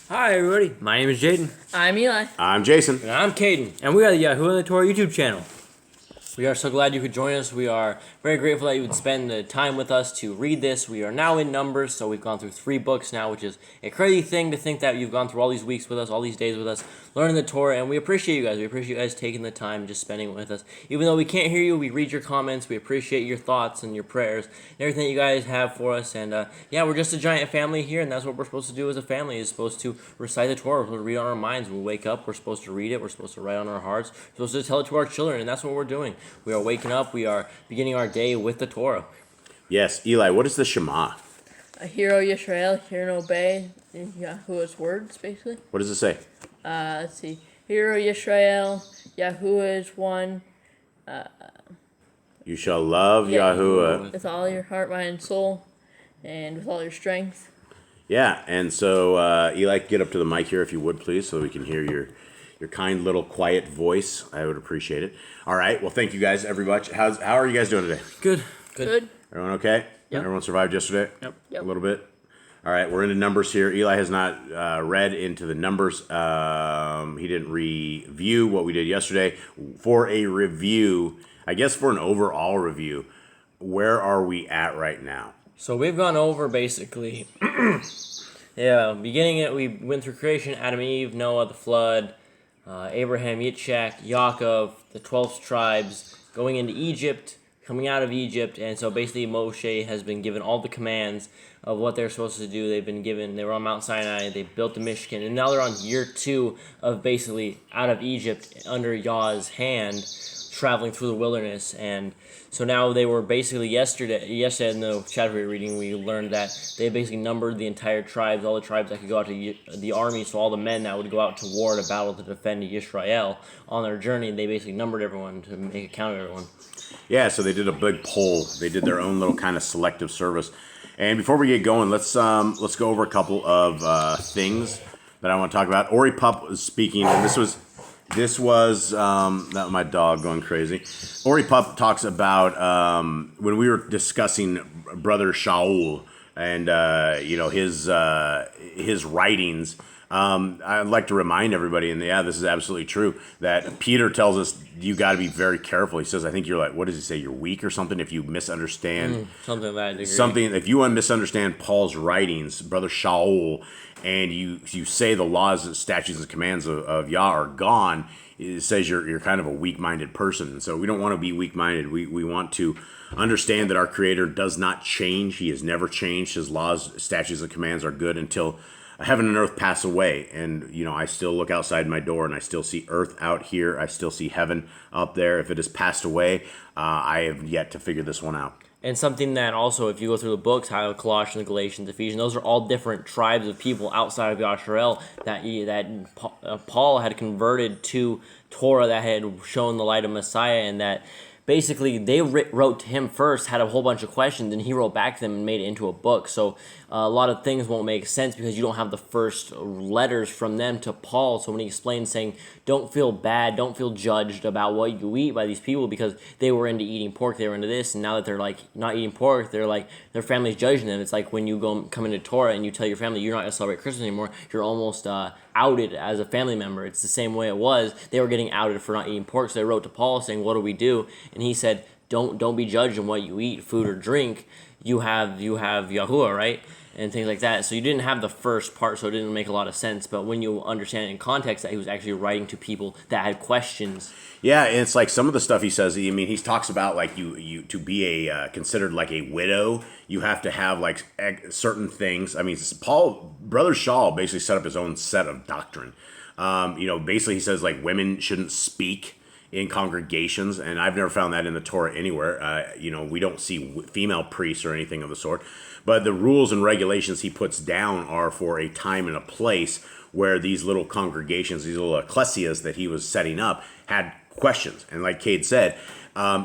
Hi everybody, my name is Jaden. I'm Eli. I'm Jason. And I'm Caden. And we are the Yahoo and the Torah YouTube channel. We are so glad you could join us. We are very grateful that you would spend the time with us to read this. We are now in Numbers, so we've gone through 3 books now, which is a crazy thing to think that you've gone through all these weeks with us, all these days with us, learning the Torah, and we appreciate you guys. We appreciate you guys taking the time, just spending it with us. Even though we can't hear you, we read your comments. We appreciate your thoughts and your prayers and everything that you guys have for us. And we're just a giant family here, and that's what we're supposed to do as a family, is supposed to recite the Torah. We're supposed to read on our minds. When we wake up, we're supposed to read it. We're supposed to write on our hearts. We're supposed to tell it to our children, and that's what we're doing. We are waking up. We are beginning our day with the Torah. Yes, Eli, what is the Shema? Hear, O Yisrael, hear and obey Yahuwah's words, basically. What does it say? Let's see. Hear, O Yisrael, Yahuwah is one. You shall love Yahuwah. With all your heart, mind, and soul, and with all your strength. Yeah, and so Eli, get up to the mic here if you would, please, so we can hear your kind little quiet voice. I would appreciate it. All right, well, thank you guys very much. How are you guys doing today? Good. Everyone okay? Yep. Everyone survived yesterday? Yep. A little bit? All right, we're into Numbers here. Eli has not read into the Numbers. He didn't review what we did yesterday. For a review, I guess for an overall review, where are we at right now? So we've gone over basically, beginning it, we went through creation, Adam and Eve, Noah, the flood, Abraham, Yitzchak, Yaakov, the 12 tribes, going into Egypt, coming out of Egypt, and so basically Moshe has been given all the commands of what they're supposed to do. They were on Mount Sinai, they built the Mishkan, and now they're on year 2 of basically out of Egypt under Yah's hand, traveling through the wilderness. And so now they were basically yesterday in the chapter we were reading, we learned that they basically numbered the entire tribes, all the tribes that could go out to the army, so all the men that would go out to war, to battle, to defend Yisrael on their journey, they basically numbered everyone to make a count of everyone. Yeah, so they did a big poll. They did their own little kind of selective service. And before we get going, let's go over a couple of things that I want to talk about. Ori Pup was speaking, and this was my dog going crazy. Ori Pup talks about when we were discussing Brother Shaul and his writings. I'd like to remind everybody, and this is absolutely true, that Peter tells us you got to be very careful. He says, I think you're like, what does he say? You're weak or something if you misunderstand something of that degree. Something. If you misunderstand Paul's writings, Brother Shaul, and you say the laws, statutes, and commands of Yah are gone, it says you're kind of a weak-minded person. And so we don't want to be weak-minded. We want to understand that our Creator does not change. He has never changed. His laws, statutes, and commands are good until heaven and earth pass away. And, I still look outside my door and I still see earth out here. I still see heaven up there. If it has passed away, I have yet to figure this one out. And something that also, if you go through the books, how Colossians, Galatians, Ephesians, those are all different tribes of people outside of Yisrael that Paul had converted to Torah, that had shown the light of Messiah, and that basically they wrote to him first, had a whole bunch of questions, and he wrote back to them and made it into a book. So a lot of things won't make sense because you don't have the first letters from them to Paul. So when he explains saying, don't feel bad, don't feel judged about what you eat by these people because they were into eating pork, they were into this, and now that they're like not eating pork, they're like, their family's judging them. It's like when you come into Torah and you tell your family you're not going to celebrate Christmas anymore, you're almost outed as a family member. It's the same way it was. They were getting outed for not eating pork, so they wrote to Paul saying, what do we do? And he said, don't be judged on what you eat, food or drink. You have Yahuwah, right? And things like that. So you didn't have the first part, so it didn't make a lot of sense. But when you understand in context that he was actually writing to people that had questions. Yeah, and it's like some of the stuff he says. I mean, he talks about like you to be considered like a widow, you have to have like certain things. I mean, Brother Shaul basically set up his own set of doctrine. Basically he says like women shouldn't speak in congregations, and I've never found that in the Torah anywhere. We don't see female priests or anything of the sort. But the rules and regulations he puts down are for a time and a place where these little congregations, these little ecclesias that he was setting up, had questions. And like Cade said,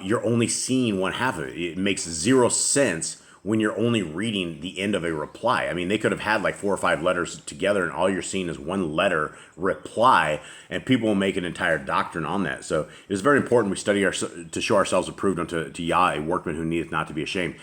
you're only seeing one half of it. It makes zero sense when you're only reading the end of a reply. I mean, they could have had like 4 or 5 letters together, and all you're seeing is one letter reply, and people will make an entire doctrine on that. So it is very important we study to show ourselves approved unto Yah, a workman who needeth not to be ashamed.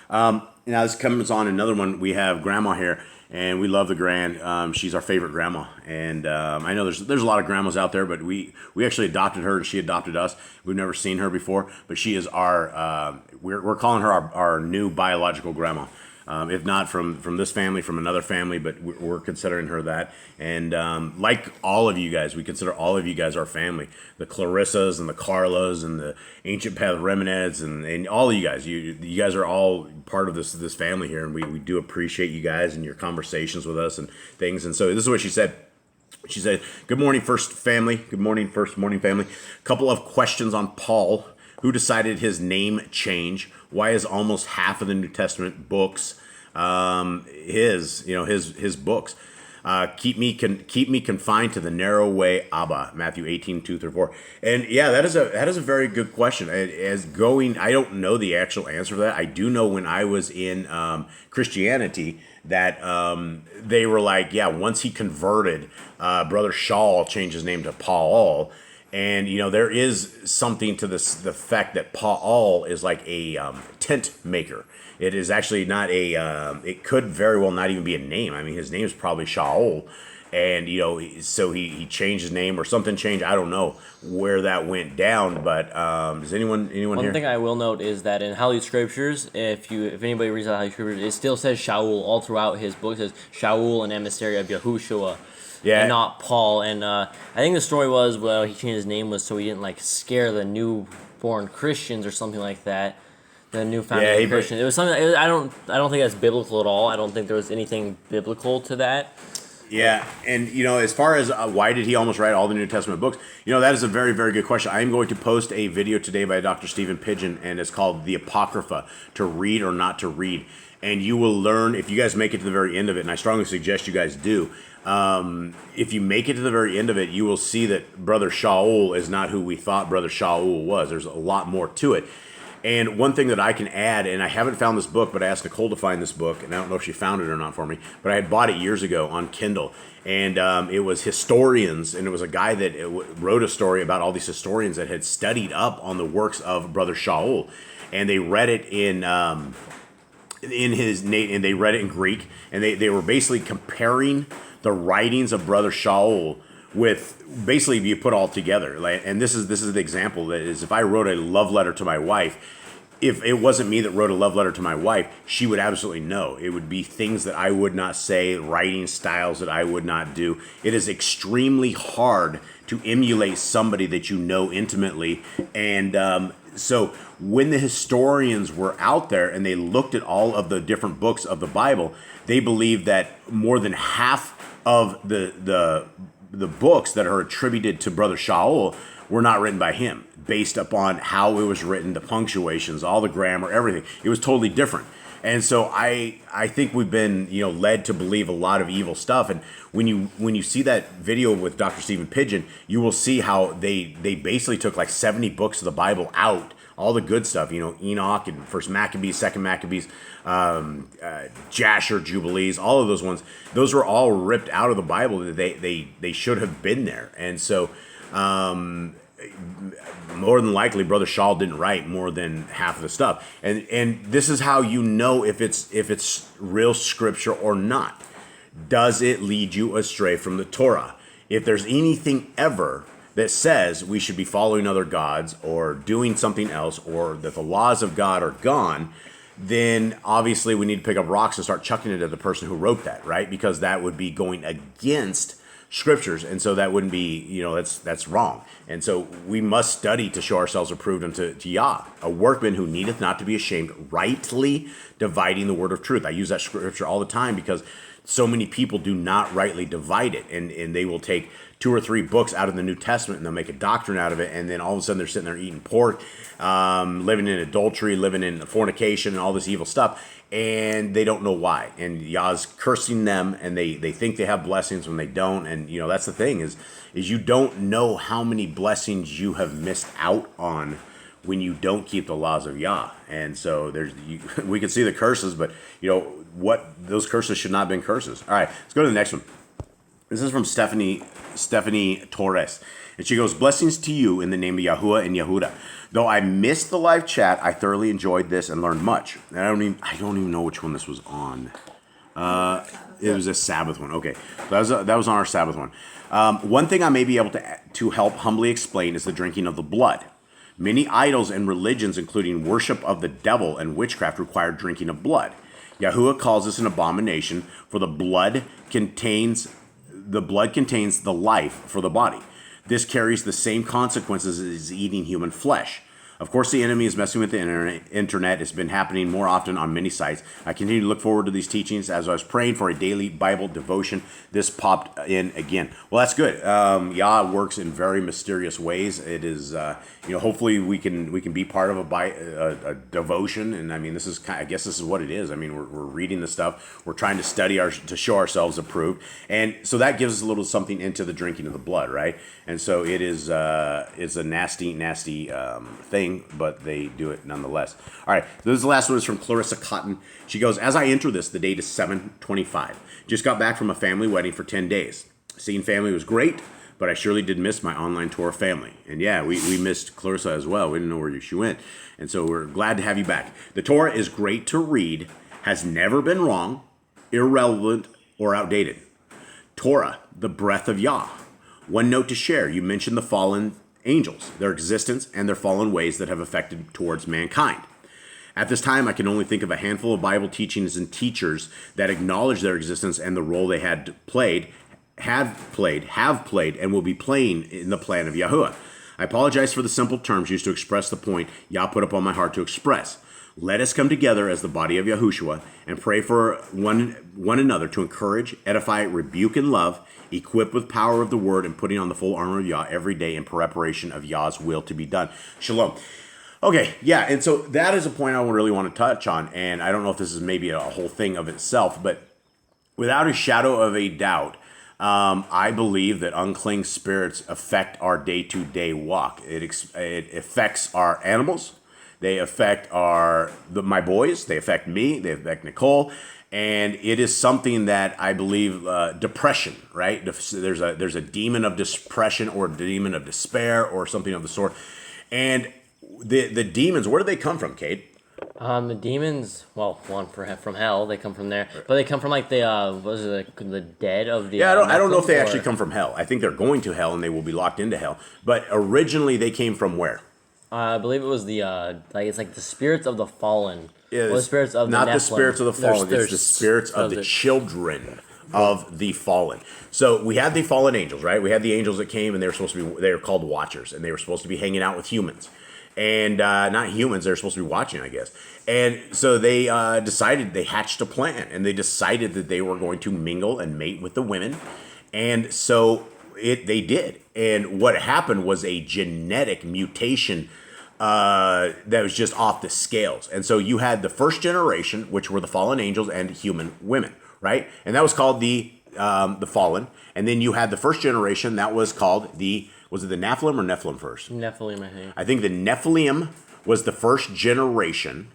Now this comes on another one. We have Grandma here, and we love the grand. She's our favorite grandma, and I know there's a lot of grandmas out there, but we actually adopted her and she adopted us. We've never seen her before, but she is our we're calling her our new biological grandma. If not from this family, from another family, but we're considering her that. And like all of you guys, we consider all of you guys our family. The Clarissas and the Carlas and the Ancient Path Remeneds and all of you guys. You guys are all part of this family here, and we do appreciate you guys and your conversations with us and things. And so this is what she said. She said, "Good morning, first family. Good morning, first morning family. Couple of questions on Paul. Who decided his name change? Why is almost half of the New Testament books his books? Keep me confined to the narrow way, Abba." Matthew 18:2-4. And yeah, that is a very good question. I don't know the actual answer for that. I do know when I was in Christianity that they were like, yeah, once he converted, Brother Shaul changed his name to Paul. And, there is something to the fact that Paul is like a tent maker. It is actually not it could very well not even be a name. I mean, his name is probably Shaul. And, so he changed his name or something changed. I don't know where that went down. But does anyone here? One thing I will note is that in Holy Scriptures, if anybody reads the Holy Scriptures, it still says Shaul all throughout his book. It says Shaul, an emissary of Yahushua. Yeah. And not Paul. And I think the story was, he changed his name was so he didn't scare the newborn Christians or something like that. The newfound Christians. It was something. I don't think that's biblical at all. I don't think there was anything biblical to that. Yeah, and as far as why did he almost write all the New Testament books, that is a very, very good question. I am going to post a video today by Dr. Stephen Pidgeon, and it's called The Apocrypha, to read or not to read. And you will learn, if you guys make it to the very end of it, and I strongly suggest you guys do, if you make it to the very end of it, you will see that Brother Shaul is not who we thought Brother Shaul was. There's a lot more to it. And one thing that I can add, and I haven't found this book, but I asked Nicole to find this book, and I don't know if she found it or not for me, but I had bought it years ago on Kindle. And it was historians, and it was a guy that wrote a story about all these historians that had studied up on the works of Brother Shaul. And they read it in they read it in Greek, and they were basically comparing the writings of Brother Shaul with basically you put all together. And this is the example that is, if I wrote a love letter to my wife, if it wasn't me that wrote a love letter to my wife, she would absolutely know. It would be things that I would not say, writing styles that I would not do. It is extremely hard to emulate somebody that you know intimately. And so when the historians were out there and they looked at all of the different books of the Bible, they believed that more than half of the books that are attributed to Brother Shaul were not written by him, based upon how it was written, the punctuations, all the grammar, everything. It was totally different. And so I think we've been led to believe a lot of evil stuff. And when you see that video with Dr. Stephen Pidgeon, you will see how they basically took like 70 books of the Bible out, all the good stuff, Enoch and First Maccabees, Second Maccabees, Jasher, Jubilees, all of those ones. Those were all ripped out of the Bible. They should have been there. And so more than likely, Brother Shaul didn't write more than half of the stuff. And this is how you know if it's real scripture or not. Does it lead you astray from the Torah? If there's anything ever that says we should be following other gods or doing something else, or that the laws of God are gone, then obviously we need to pick up rocks and start chucking it at the person who wrote that, right? Because that would be going against scriptures, and so that wouldn't be, that's wrong. And so we must study to show ourselves approved unto Yah, a workman who needeth not to be ashamed, rightly dividing the word of truth. I use that scripture all the time because so many people do not rightly divide it, and they will take 2 or 3 books out of the New Testament and they'll make a doctrine out of it, and then all of a sudden they're sitting there eating pork, living in adultery, living in fornication and all this evil stuff, and they don't know why. And Yah's cursing them, and they think they have blessings when they don't. And that's the thing is you don't know how many blessings you have missed out on when you don't keep the laws of Yah. And so we can see the curses, but what those curses should not have been curses. All right, let's go to the next one. This is from Stephanie Torres. And she goes, "Blessings to you in the name of Yahuwah and Yehuda. Though I missed the live chat, I thoroughly enjoyed this and learned much." And I don't even know which one this was on. It was a Sabbath one. Okay, that was on our Sabbath one. One thing I may be able to help humbly explain is the drinking of the blood. Many idols and religions, including worship of the devil and witchcraft, require drinking of blood. Yahuwah calls this an abomination, for the blood contains the life for the body. This carries the same consequences as eating human flesh. Of course, the enemy is messing with the internet. It's been happening more often on many sites. I continue to look forward to these teachings. As I was praying for a daily Bible devotion, this popped in again. Well, that's good. Yah works in very mysterious ways. It is, hopefully we can be part of a devotion. And I mean, I guess this is what it is. I mean, we're reading the stuff. We're trying to study to show ourselves approved. And so that gives us a little something into the drinking of the blood, right? And so it is, it's a nasty, nasty thing. But they do it nonetheless. All right, this is the last one. Is from Clarissa Cotton. She goes, as I enter this, the date is 7/25. Just got back from a family wedding for 10 days. Seeing family was great, but I surely did miss my online Torah family. And yeah, we missed Clarissa as well. We didn't know where she went. And so we're glad to have you back. The Torah is great to read, has never been wrong, irrelevant, or outdated. Torah, the breath of Yah. One note to share. You mentioned the fallen angels, their existence, and their fallen ways that have affected towards mankind. At this time, I can only think of a handful of Bible teachings and teachers that acknowledge their existence and the role they have played, and will be playing in the plan of Yahuwah. I apologize for the simple terms used to express the point Yah put upon my heart to express. Let us come together as the body of Yahushua and pray for one another to encourage, edify, rebuke, and love, equipped with power of the word, and putting on the full armor of Yah every day in preparation of Yah's will to be done. Shalom. Okay, yeah, and so that is a point I really want to touch on, and I don't know if this is maybe a whole thing of itself, but without a shadow of a doubt, I believe that unclean spirits affect our day-to-day walk. It affects our animals. They affect my boys. They affect me. They affect Nicole. And it is something that I believe depression, right? There's a demon of depression or a demon of despair or something of the sort. And the demons, where do they come from, Cade? The demons, well, from hell. They come from there, but they come from like the dead of the. Yeah, I don't know if they actually come from hell. I think they're going to hell and they will be locked into hell. But originally, they came from where? I believe it was it's like the spirits of the fallen. Is the spirits of not the spirits of the fallen. It's the spirits of the children of the fallen. So we had the fallen angels, right? We had the angels that came, and they were called watchers, and they were supposed to be hanging out with humans, and not humans. They were supposed to be watching, I guess. And so they they hatched a plan, and they decided that they were going to mingle and mate with the women, and so they did. And what happened was a genetic mutation that was just off the scales. And so you had the first generation, which were the fallen angels and human women, right? And that was called the fallen. And then you had the first generation that was called was it the Nephilim or Nephilim first? Nephilim, I think. I think the Nephilim was the first generation.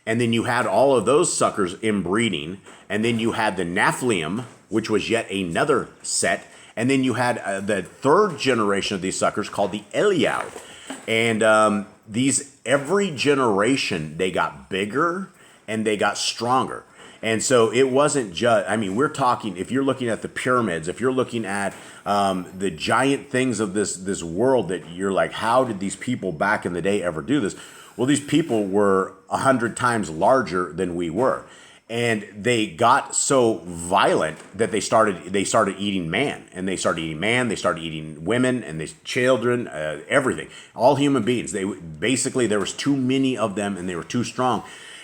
And then you had all of those suckers inbreeding. And then you had the Nephilim, which was yet another set. And then you had the third generation of these suckers called the Eliyahu. And every generation, they got bigger and they got stronger. And so it wasn't just, we're talking, if you're looking at the pyramids, if you're looking at the giant things of this world that you're like, how did these people back in the day ever do this? Well, these people were 100 times larger than we were. And they got so violent that they started eating man, and they started eating women and the children, everything, all human beings. There was too many of them, and they were too strong.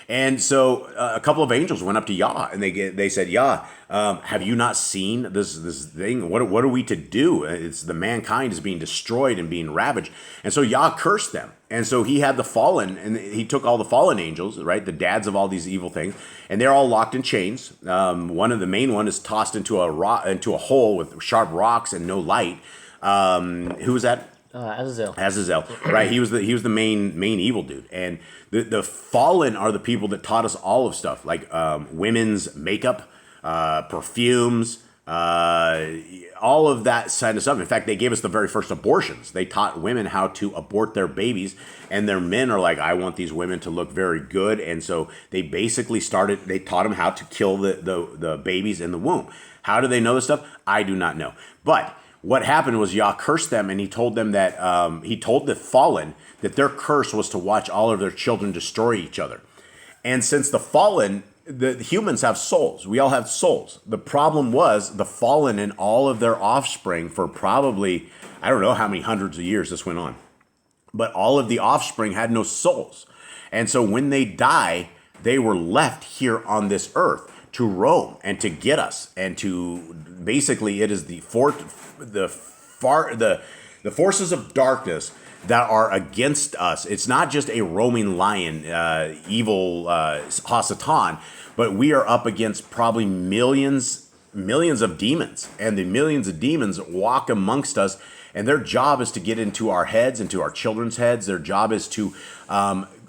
And so a couple of angels went up to Yah, and they said, Yah, have you not seen this thing? What are we to do? The mankind is being destroyed and being ravaged. And so Yah cursed them. And so he had the fallen, and he took all the fallen angels, right, the dads of all these evil things, and they're all locked in chains. The main one is tossed into a hole with sharp rocks and no light. Who was that? Azazel, right? He was the main evil dude, and the fallen are the people that taught us all of stuff like women's makeup, perfumes, all of that kind of stuff. In fact, they gave us the very first abortions. They taught women how to abort their babies, and their men are like, I want these women to look very good. And so they basically they taught them how to kill the babies in the womb. How do they know this stuff? I do not know. But what happened was Yah cursed them, and he told them that, he told the fallen that their curse was to watch all of their children destroy each other. And since the fallen, the humans have souls. We all have souls. The problem was the fallen and all of their offspring for probably, I don't know how many hundreds of years this went on, but all of the offspring had no souls. And so when they die, they were left here on this earth to roam and to get us and to basically, it is the forces of darkness that are against us. It's not just a roaming lion, evil Hasatan, but we are up against probably millions of demons, and the millions of demons walk amongst us, and their job is to get into our heads, into our children's heads. Their job is to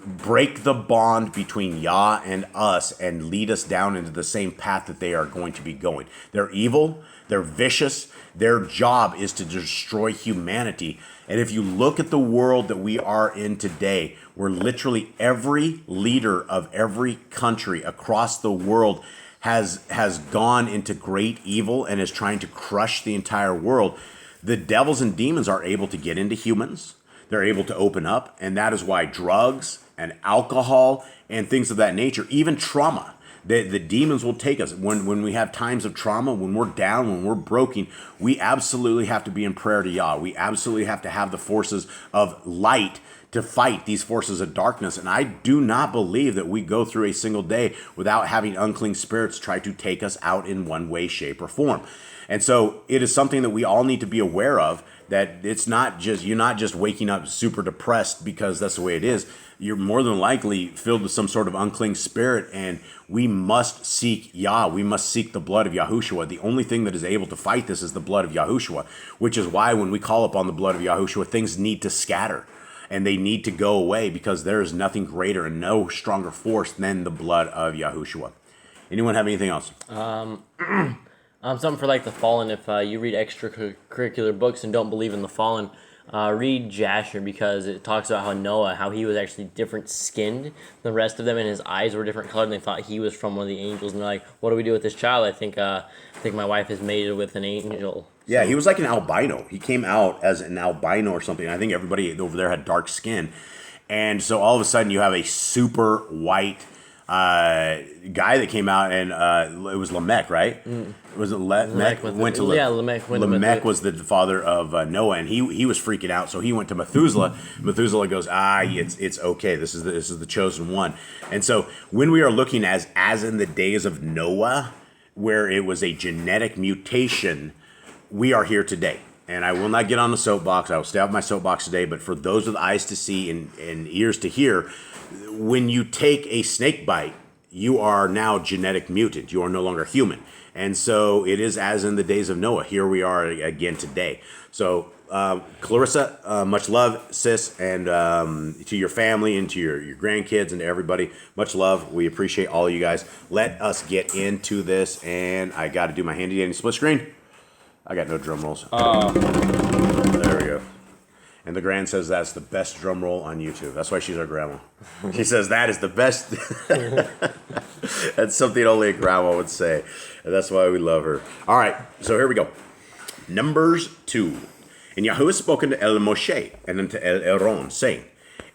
break the bond between Yah and us and lead us down into the same path that they are going to be going. They're evil, they're vicious, their job is to destroy humanity. And if you look at the world that we are in today, where literally every leader of every country across the world has gone into great evil and is trying to crush the entire world, the devils and demons are able to get into humans. They're able to open up, and that is why drugs and alcohol and things of that nature, even trauma, the demons will take us. When we have times of trauma, when we're down, when we're broken, we absolutely have to be in prayer to Yah. We absolutely have to have the forces of light to fight these forces of darkness. And I do not believe that we go through a single day without having unclean spirits try to take us out in one way, shape, or form. And so it is something that we all need to be aware of, that it's not just, you're not just waking up super depressed because that's the way it is. You're more than likely filled with some sort of unclean spirit, and we must seek Yah. We must seek the blood of Yahushua. The only thing that is able to fight this is the blood of Yahushua, which is why when we call upon the blood of Yahushua, things need to scatter and they need to go away, because there is nothing greater and no stronger force than the blood of Yahushua. Anyone have anything else? Something for like the fallen. If you read extracurricular books and don't believe in the fallen, read Jasher, because it talks about how Noah, how he was actually different skinned than the rest of them, and his eyes were different colored, and they thought he was from one of the angels. And they're like, "What do we do with this child? I think my wife has mated with an angel." Yeah, he was like an albino. He came out as an albino or something. I think everybody over there had dark skin, and so all of a sudden you have a super white guy that came out, and it was Lamech, right? Was it Lamech? Lamech was the father of Noah, and he was freaking out, so he went to Methuselah. Methuselah goes, it's okay. This is the chosen one. And so when we are looking as in the days of Noah, where it was a genetic mutation, we are here today. And I will not get on the soapbox. I will stay off my soapbox today. But for those with eyes to see and ears to hear, when you take a snake bite, you are now genetic mutant. You are no longer human. And so it is as in the days of Noah. Here we are again today. So Clarissa, much love, sis, and to your family and to your grandkids and to everybody, much love. We appreciate all of you guys. Let us get into this. And I got to do my handy dandy split screen. I got no drum rolls. There we go. And the grand says that's the best drum roll on YouTube. That's why she's our grandma. She says that is the best. That's something only a grandma would say. And that's why we love her. All right, so here we go. Numbers 2. And Yahuwah spoke unto El Moshe and unto El Aaron, saying,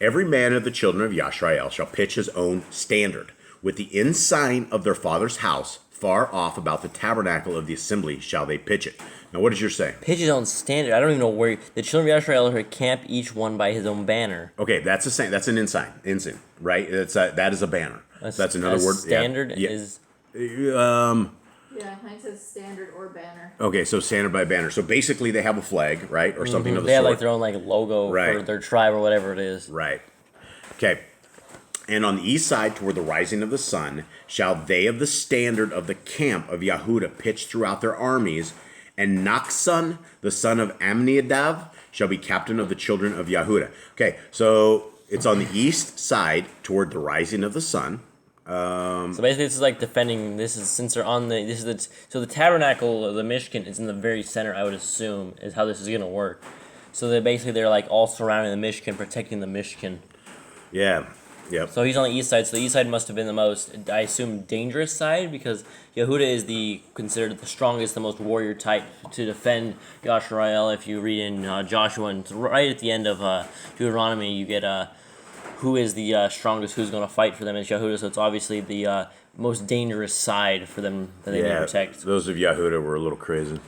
Every man of the children of Yashrael shall pitch his own standard, with the ensign of their father's house, far off about the tabernacle of the assembly shall they pitch it. Now, what does yours say? Pitch his own standard. I don't even know where the children of Israel are. Camp each one by his own banner. Okay, that's a that's an ensign, right? That is a banner. That's another word. Standard is. Yeah, mine says standard or banner. Okay, so standard by banner. So basically, they have a flag, right, or something of the sort. They have sort. like their own logo for their tribe or whatever it is. Right. Okay. And on the east side, toward the rising of the sun, shall they of the standard of the camp of Yahudah pitch throughout their armies. And Nachsan, the son of Amminadab, shall be captain of the children of Yahudah. Okay, so it's on the east side toward the rising of the sun. So basically, this is like defending. This is since they're on the. This is the so the tabernacle of the Mishkan is in the very center. I would assume is how this is gonna work. So they're like all surrounding the Mishkan, protecting the Mishkan. Yeah. Yep. So he's on the east side. So the east side must have been the most, I assume, dangerous side because Yehuda is considered the strongest, the most warrior type to defend Yasharal. If you read in Joshua and right at the end of Deuteronomy, you get who is the strongest, who's going to fight for them is Yehuda. So it's obviously the most dangerous side for them that they need to protect. Those of Yehuda were a little crazy.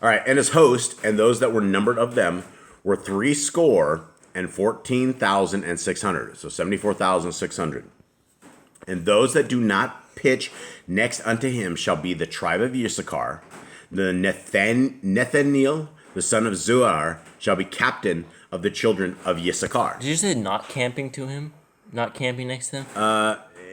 All right, and his host and those that were numbered of them were 14,600. So 74,600. And those that do not pitch next unto him shall be the tribe of Issachar. The Nathaniel, the son of Zuar, shall be captain of the children of Issachar. Did you say not camping to him? Not camping next to him?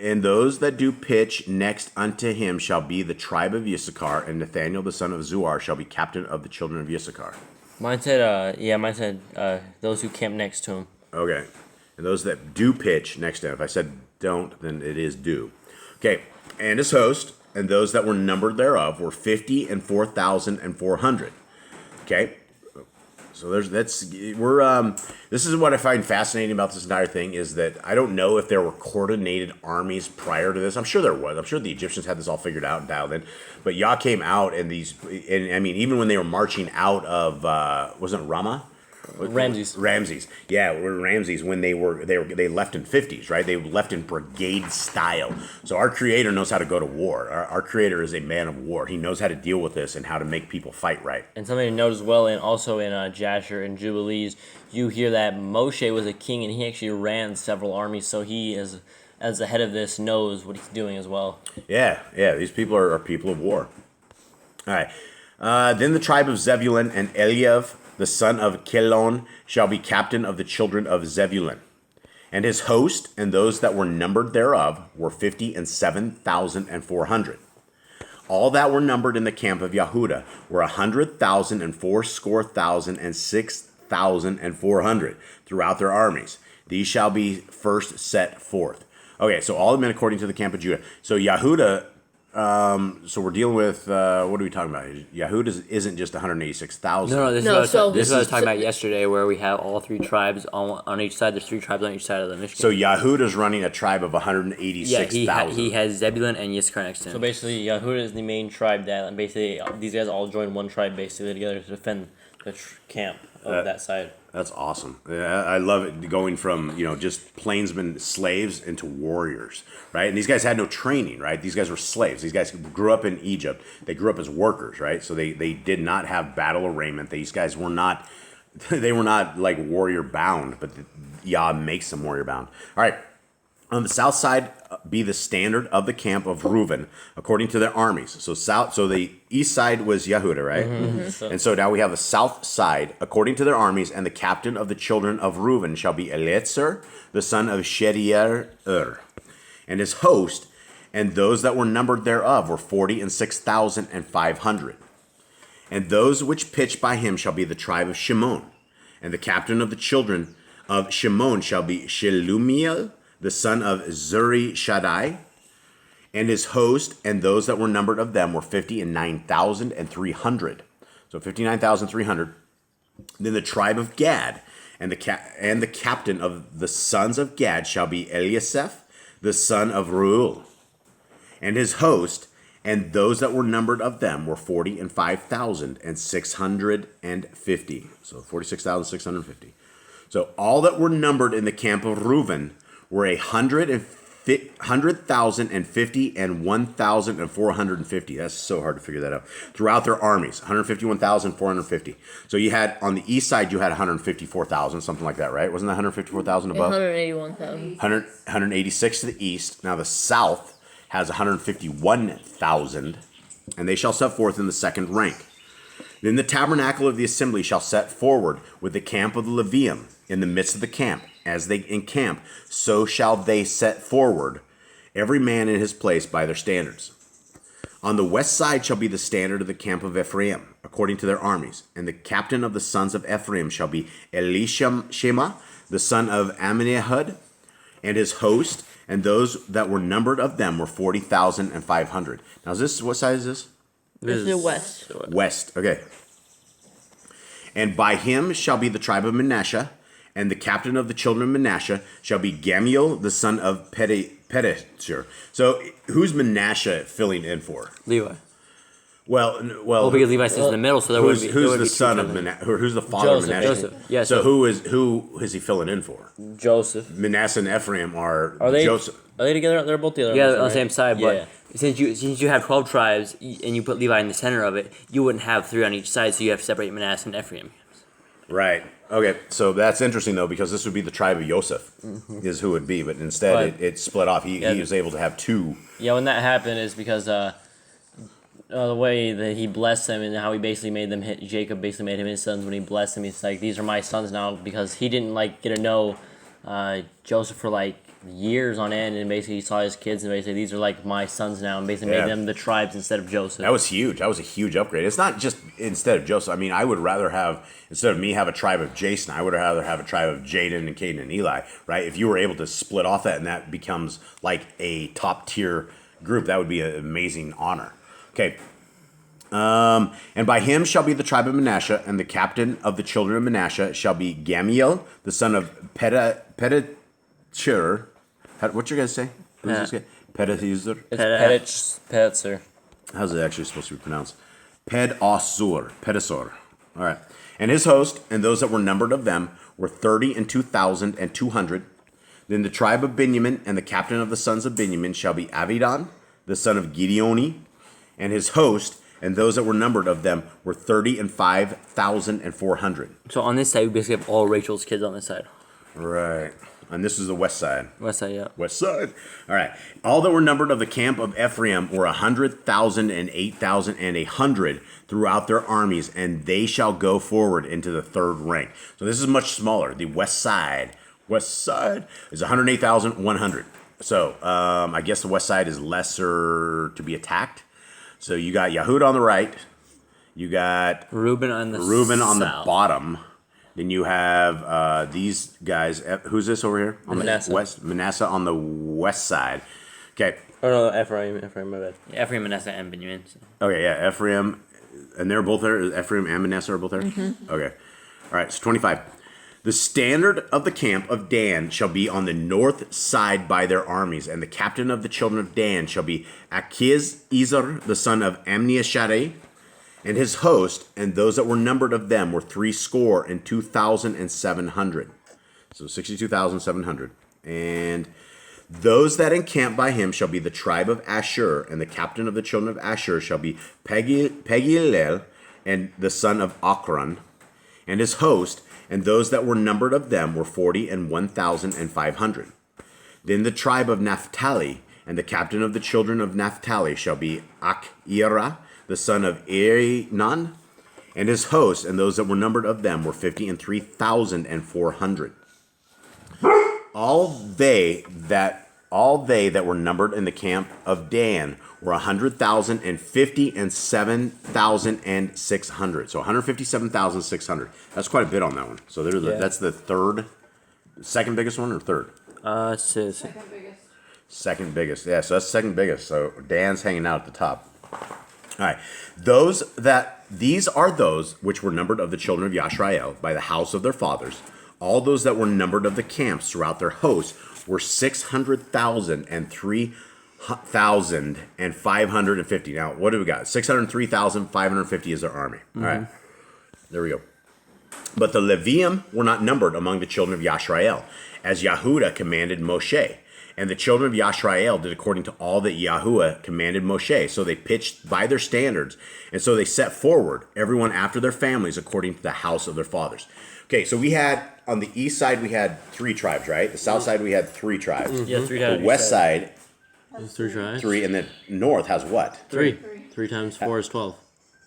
And those that do pitch next unto him shall be the tribe of Issachar, and Nathaniel, the son of Zuar, shall be captain of the children of Issachar. Mine said, those who camp next to him. Okay. And those that do pitch next to him. If I said don't, then it is do. Okay. And his host, and those that were numbered thereof, were 50,400. Okay. So this is what I find fascinating about this entire thing is that I don't know if there were coordinated armies prior to this. I'm sure there was. I'm sure the Egyptians had this all figured out and dialed in. But Yah came out and even when they were marching out of wasn't it Ramah? Ramses. Yeah, Ramses when they left in 50s, right? They left in brigade style. So our Creator knows how to go to war. Our Creator is a man of war. He knows how to deal with this and how to make people fight right. And something to note as well, and also in Jasher and Jubilees, you hear that Moshe was a king and he actually ran several armies. So he, as the head of this, knows what he's doing as well. Yeah. These people are people of war. All right. Then the tribe of Zebulun and Eliav, the son of Kelon, shall be captain of the children of Zebulun. And his host and those that were numbered thereof were 57,400. All that were numbered in the camp of Yehuda were 100,000 and 80,000 and 6,400 throughout their armies. These shall be first set forth. Okay, so all the men according to the camp of Judah. So Yehuda, so we're dealing with, what are we talking about? Yehuda isn't just 186,000. No, this is what I was talking about yesterday, where we have all three tribes on each side. There's three tribes on each side of the Mishkan. So Yehuda's running a tribe of 186,000. Yeah, he has Zebulun and Yisachar next to him. So basically, Yehuda is the main tribe that, basically, these guys all join one tribe, basically, together to defend the camp of that side. That's awesome. I love it going from, just plainsmen slaves into warriors, right? And these guys had no training, right? These guys were slaves. These guys grew up in Egypt. They grew up as workers, right? So they did not have battle arraignment. These guys were not, they were not like warrior bound, but Yah makes them warrior bound. All right. On the south side be the standard of the camp of Reuben, according to their armies. So the east side was Yehuda, right? Mm-hmm. And so now we have the south side, according to their armies, and the captain of the children of Reuben shall be Eliezer, the son of Shedier, and his host, and those that were numbered thereof were 46,500. And those which pitched by him shall be the tribe of Shimon, and the captain of the children of Shimon shall be Shelumiel, the son of Zuri Shaddai, and his host, and those that were numbered of them were 59,300. So 59,300. Then the tribe of Gad, and the captain of the sons of Gad shall be Eliasaph, the son of Reuel, and his host, and those that were numbered of them were 45,650. So 46,650. So all that were numbered in the camp of Reuben were 100,050 and 1,450. That's so hard to figure that out. Throughout their armies, 151,450. So you had, on the east side, you had 154,000, something like that, right? Wasn't that 154,000 above? 181,000. 186 to the east. Now the south has 151,000, and they shall set forth in the second rank. Then the tabernacle of the assembly shall set forward with the camp of the Levium in the midst of the camp. As they encamp, so shall they set forward, every man in his place by their standards. On the west side shall be the standard of the camp of Ephraim, according to their armies. And the captain of the sons of Ephraim shall be Elishama, the son of Amminahud, and his host, and those that were numbered of them were 40,500. Now, what side is this? This is the west. West. Okay. And by him shall be the tribe of Manasseh, and the captain of the children of Manasseh shall be Gamaliel, the son of Pedahsur. So, who's Manasseh filling in for? Levi. Well, Because Levi sits in the middle, so there would be. Who's the son of Manasseh? Who's the father Joseph, of Manasseh? Joseph. Yeah, So, so- who is he filling in for? Joseph. Manasseh and Ephraim are they? Joseph. Are they together? They're both together. Yeah, on the same side. Yeah. But since you have 12 tribes and you put Levi in the center of it, you wouldn't have 3 on each side, so you have to separate Manasseh and Ephraim. Right. Okay. So that's interesting though, because this would be the tribe of Joseph, is who it would be, but instead But- it split off. He was able to have 2. Yeah, when that happened is because the way that he blessed them and how he basically made them Jacob basically made him his sons when he blessed them. He's like, these are my sons now, because he didn't get to know Joseph for years on end, and basically he saw his kids and basically these are my sons now, and basically Yeah. made them the tribes instead of Joseph. That was huge. That was a huge upgrade. It's not just instead of Joseph. I mean, I would rather have, instead of me have a tribe of Jason, I would rather have a tribe of Jaden and Caden and Eli, right? If you were able to split off that and that becomes like a top tier group, that would be an amazing honor. Okay. And by him shall be the tribe of Manasseh, and the captain of the children of Manasseh shall be Gamaliel, the son of Pedahsur. What you guys say? Who's this guy? Pedahsur. It's Petzer. How's it actually supposed to be pronounced? Pedasur. All right. And his host, and those that were numbered of them, were 32,200. Then the tribe of Benjamin, and the captain of the sons of Benjamin shall be Avidan, the son of Gideoni, and his host, and those that were numbered of them were 35,400. So on this side, we basically have all Rachel's kids on this side. Right. And this is the west side. West side, yeah. West side. All right. All that were numbered of the camp of Ephraim were 100,000 and 8,000 and 100 throughout their armies, and they shall go forward into the third rank. So this is much smaller. The west side is 108,100. So I guess the west side is lesser to be attacked. So you got Yehuda on the right. You got Reuben on the the bottom. Then you have these guys. Who's this over here? On Manasseh. the west. Manasseh on the west side. Okay. Oh no, Ephraim, my bad. Yeah, Ephraim, Manasseh, and Benjamin. So. Okay, yeah, Ephraim, and they're both there. Ephraim and Manasseh are both there? Okay. All right, so 25. The standard of the camp of Dan shall be on the north side by their armies, and the captain of the children of Dan shall be Achiezer, the son of Amniashadai, and his host, and those that were numbered of them were 62,700. So 62,700. And those that encamp by him shall be the tribe of Asher, and the captain of the children of Asher shall be Pegilel, and the son of Ochran, and his host, and those that were numbered of them were 41,500. Then the tribe of Naphtali, and the captain of the children of Naphtali shall be Achira, the son of Erinan, and his host, and those that were numbered of them were 53,400. All they that were numbered in the camp of Dan were 100,050 and 7,600. So 157,600. That's quite a bit on that one. So that's the second biggest one or third? Second biggest. Yeah, so that's second biggest. So Dan's hanging out at the top. All right. These are those which were numbered of the children of Yashrael by the house of their fathers. All those that were numbered of the camps throughout their hosts were 600,000 and 3,550. Now, what do we got? 603,550 is their army. All right. There we go. But the Levium were not numbered among the children of Yashrael, as Yahudah commanded Moshe. And the children of Yashrael did according to all that Yahuwah commanded Moshe. So they pitched by their standards. And so they set forward, everyone after their families, according to the house of their fathers. Okay, so we had, on the east side, we had 3 tribes, right? The south side, we had 3 tribes. Yeah, 3 tribes. The west side, 3 tribes. 3, and the north has what? 3. 3 times 4 is 12.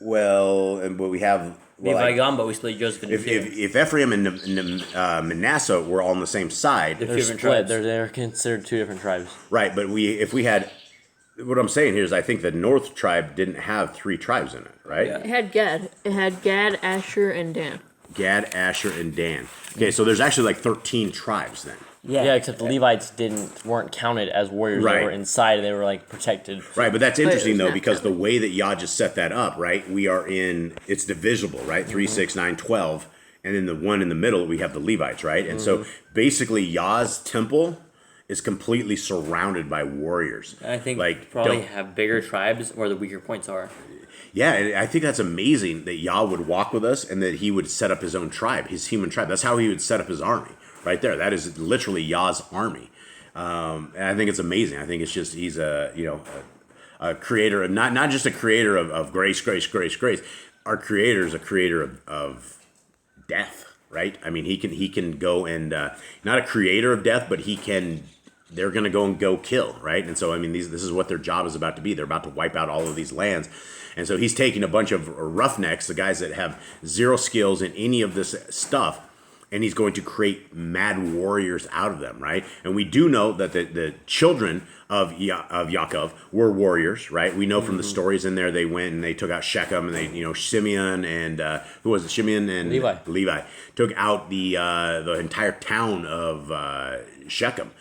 Well, and what we have... Levi gone, but we split Joseph into 2. If Ephraim and Manasseh were all on the same side... They're split. They're considered 2 different tribes. Right, but if we had... What I'm saying here is I think the north tribe didn't have 3 tribes in it, right? It had Gad. It had Gad, Asher, and Dan. Gad, Asher, and Dan. Okay, so there's actually 13 tribes then. Yeah, except the Levites weren't counted as warriors. Right. They were inside. They were like protected. Right, but that's interesting though, not because the way that Yah just set that up, right? We are in, it's divisible, right? 3, 6, 9, 12, and then the one in the middle we have the Levites, right? And so basically Yah's temple is completely surrounded by warriors. I think like probably don't- have bigger tribes where the weaker points are. Yeah, and I think that's amazing that Yah would walk with us and that he would set up his own tribe, his human tribe. That's how he would set up his army, right there. That is literally Yah's army. And I think it's amazing. I think it's just, he's a creator, not just a creator of grace. Our creator is a creator of death, right? I mean, he can go and, not a creator of death, but they're going to go kill, right? And so, I mean, this is what their job is about to be. They're about to wipe out all of these lands. And so he's taking a bunch of roughnecks, the guys that have zero skills in any of this stuff, and he's going to create mad warriors out of them, right? And we do know that the children of Yaakov were warriors, right? We know from the stories in there, they went and they took out Shechem, and they, Simeon and who was it? Simeon and Levi took out the entire town of Shechem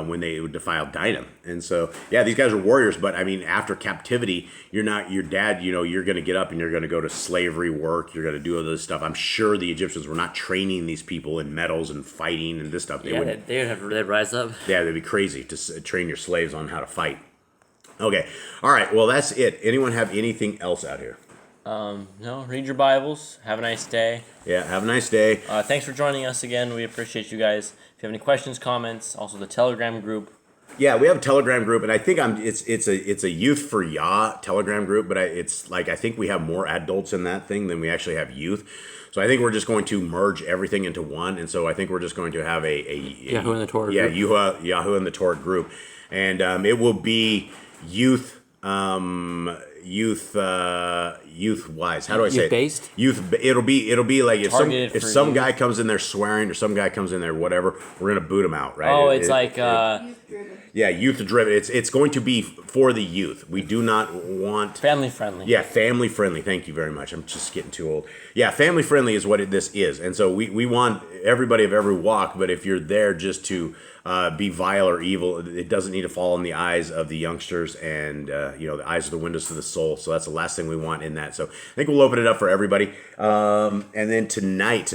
when they defiled Dinah. And so, yeah, these guys are warriors, but I mean, after captivity, you're not your dad, you're going to get up and you're going to go to slavery work. You're going to do all this stuff. I'm sure the Egyptians were not training these people in metals and fighting and this stuff. They'd rise up. Yeah, they'd be crazy to train your slaves on how to fight. Okay. All right. Well, that's it. Anyone have anything else out here? No, read your Bibles. Have a nice day. Yeah, have a nice day. Thanks for joining us again. We appreciate you guys. If you have any questions, comments, also the Telegram group. Yeah, we have a Telegram group, and I think it's a Youth for Yah Telegram group, but I think we have more adults in that thing than we actually have youth. So I think we're just going to merge everything into one, and so I think we're just going to have a Yahoo and the Torah group. Yahoo and the Torah group, and it will be youth wise. How do I say it? Based? It'll be like Targeted if for some youth. guy comes in there swearing or some guy comes in there whatever, we're gonna boot him out, right? Oh, it's like yeah, youth driven. It's going to be for the youth. We do not want family friendly. Yeah, family friendly. Thank you very much. I'm just getting too old. Yeah, family friendly is what this is, and so we want everybody of every walk. But if you're there just to be vile or evil, it doesn't need to fall in the eyes of the youngsters and the eyes are the windows to the soul. So that's the last thing we want in that. So I think we'll open it up for everybody. And then tonight's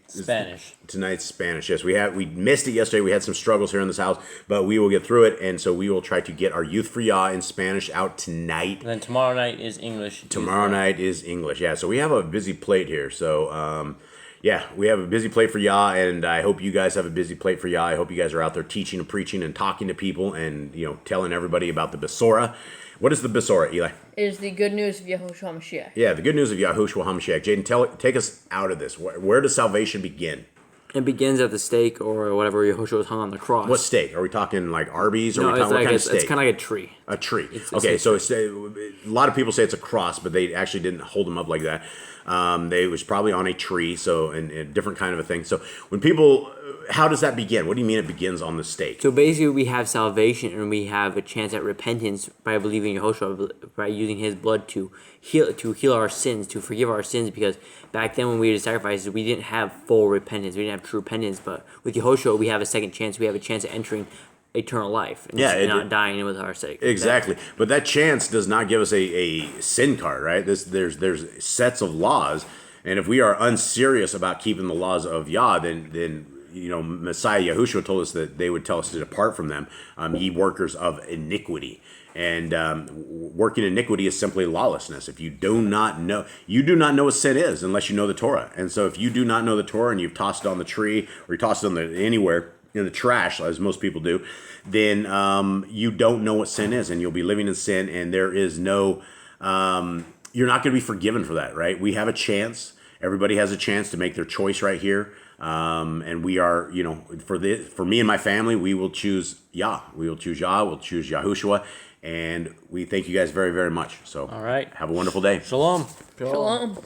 Spanish. Tonight's Spanish. Yes, we missed it yesterday. We had some struggles here in this house, but we will get through it. And so we will try to get our Youth for Yah in Spanish out tonight. And then tomorrow night is English. Tomorrow night is English. Yeah, so we have a busy plate here. So yeah, we have a busy plate for Yah, and I hope you guys have a busy plate for Yah. I hope you guys are out there teaching and preaching and talking to people and telling everybody about the Besorah. What is the Besorah, Eli? It is the good news of Yahushua Mashiach. Yeah, the good news of Yahushua HaMashiach. Jaden, take us out of this. Where does salvation begin? It begins at the stake or whatever Yahushua was hung on the cross. What steak? Are we talking like Arby's? Or No, are we talking, what kind of steak? it's kind of like a tree. A tree. Okay, so a lot of people say it's a cross, but they actually didn't hold them up like that. They was probably on a tree, so and a different kind of a thing. So when people, how does that begin? What do you mean it begins on the stake? So basically, we have salvation and we have a chance at repentance by believing in Yahushua, by using His blood to heal our sins, to forgive our sins. Because back then, when we did sacrifices, we didn't have full repentance, we didn't have true repentance. But with Yahushua, we have a second chance. We have a chance at entering eternal life and not dying with our sake. Exactly. But that chance does not give us a sin card, right? There's sets of laws, and if we are unserious about keeping the laws of Yah, then Messiah Yahushua told us that they would tell us to depart from them, ye workers of iniquity. And working iniquity is simply lawlessness. If you do not know what sin is unless you know the Torah. And so if you do not know the Torah and you've tossed it on the tree or you tossed it anywhere in the trash, as most people do, then you don't know what sin is, and you'll be living in sin, and there is no, you're not going to be forgiven for that, right? We have a chance. Everybody has a chance to make their choice right here. And we are, for me and my family, we will choose Yah. We will choose Yah. We'll choose Yahushua. And we thank you guys very, very much. So, all right. Have a wonderful day. Shalom. Shalom.